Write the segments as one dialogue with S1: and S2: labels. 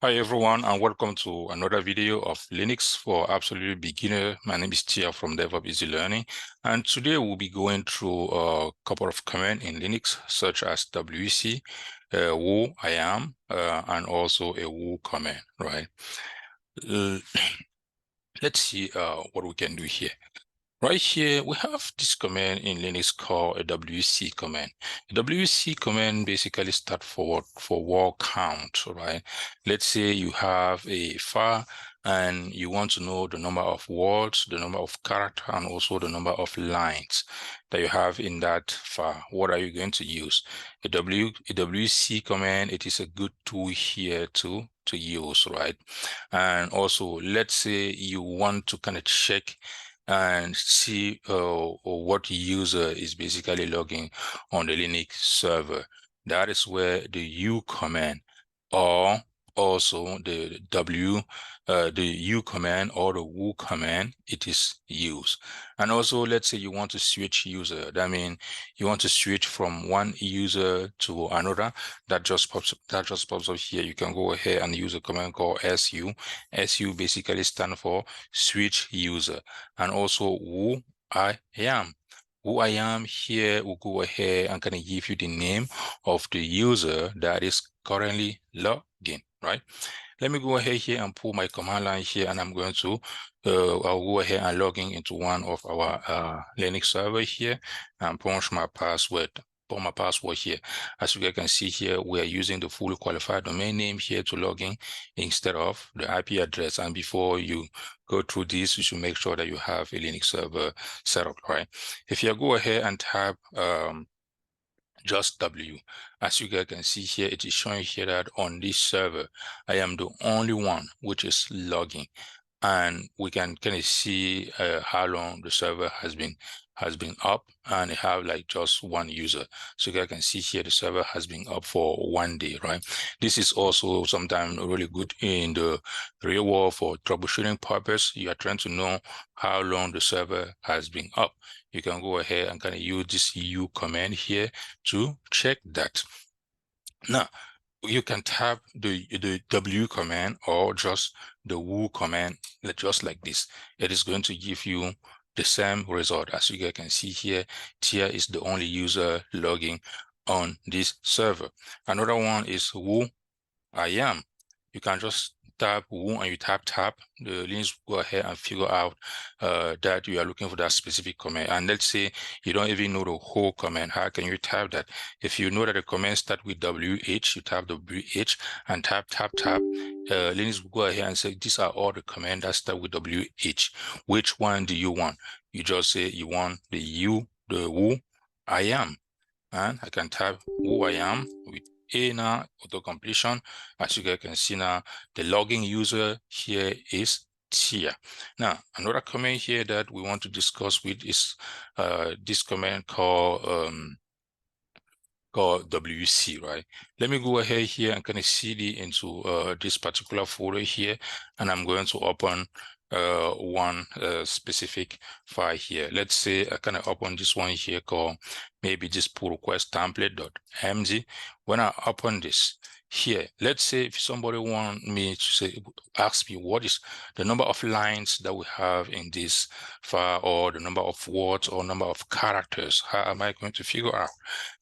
S1: Hi everyone, and welcome to another video of Linux for absolutely beginner. My name is Tia from DevOps Easy Learning, and today we'll be going through a couple of commands in Linux, such as wc, whoam, and also a who command, right? Let's see what we can do here. Right here, we have this command in Linux called a wc command. A wc command basically stands for word count, right? Let's say you have a file and you want to know the number of words, the number of characters, and also the number of lines that you have in that file. What are you going to use? A wc command, it is a good tool here to use, right? And also, let's say you want to kind of check and see what user is basically logging on the Linux server. That is where the U command or also the the U command or the who command, it is used. And also, let's say you want to switch user. That means you want to switch from one user to another. That just pops up here. You can go ahead and use a command called SU. SU basically stands for switch user. And also who I am. Who I am here will go ahead and kind of give you the name of the user that is currently logging, right? Let me go ahead here and pull my command line here, and I'm going to, I'll go ahead and log in into one of our Linux server here and punch my password. Put my password here. As you guys can see here, we are using the fully qualified domain name here to log in instead of the IP address. And before you go through this, you should make sure that you have a Linux server set up, right? If you go ahead and type just W, as you guys can see here, it is showing here that on this server, I am the only one which is logging. And we can kind of see how long the server has been up, and it have like just one user. So you guys can see here the server has been up for 1 day, right? This is also sometimes really good in the real world for troubleshooting purpose. You are trying to know how long the server has been up. You can go ahead and kind of use this U command here to check that. Now, you can type the W command or just the who command, just like this. It is going to give you the same result. As you guys can see here, Tia is the only user logging on this server. Another one is who I am. You can just tap who and you tap, the Linux will go ahead and figure out that you are looking for that specific command. And let's say you don't even know the whole command. How can you type that? If you know that the command starts with WH, you tap WH and tap. Linux will go ahead and say, these are all the commands that start with WH. Which one do you want? You just say you want the who I am. And I can type who I am with A now, auto completion. As you guys can see now, the logging user here is Tia. Now, another command here that we want to discuss with is this command called WC, right? Let me go ahead here and kind of cd into this particular folder here, and I'm going to open one specific file here. Let's say I kind of open this one here called maybe this pull request template.md. When I open this here, let's say if somebody want me to say, ask me what is the number of lines that we have in this file, or the number of words or number of characters, how am I going to figure out?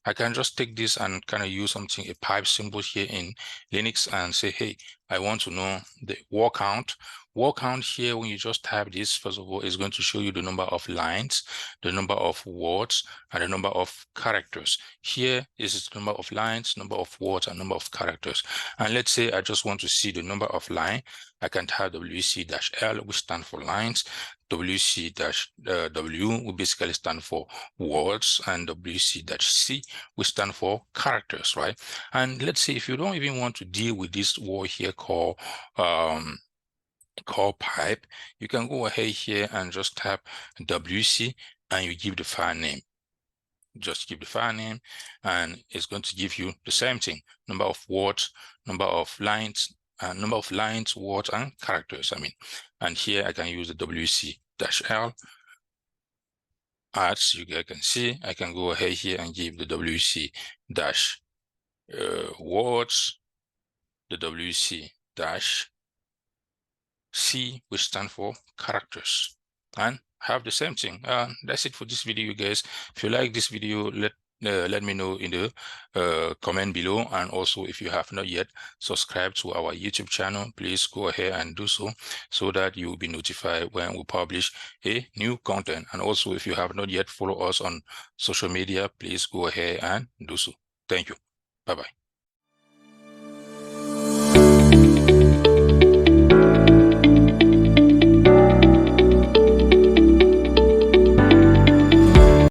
S1: I can just take this and kind of use something, a pipe symbol here in Linux, and say, hey, I want to know the word count. Word count here, when you just type this, first of all, is going to show you the number of lines, the number of words, and the number of characters. Here is the number of lines, number of words, and number of characters. And let's say I just want to see the number of line. I can type WC-L, which stands for lines. WC-W will basically stand for words, and WC-C which stand for characters, right? And let's say if you don't even want to deal with this word here called pipe, you can go ahead here and just type WC and you give the file name. Just give the file name, and it's going to give you the same thing: number of words, number of lines, words, and characters. And here I can use the WC-L. As you guys can see, I can go ahead here and give the WC- words, the WC dash C, which stand for characters, and have the same thing. That's it for this video, guys. If you like this video, let me know in the comment below. And also, if you have not yet subscribed to our YouTube channel, please go ahead and do so that you will be notified when we publish a new content. And also, if you have not yet followed us on social media, please go ahead and do so. Thank you. Bye-bye.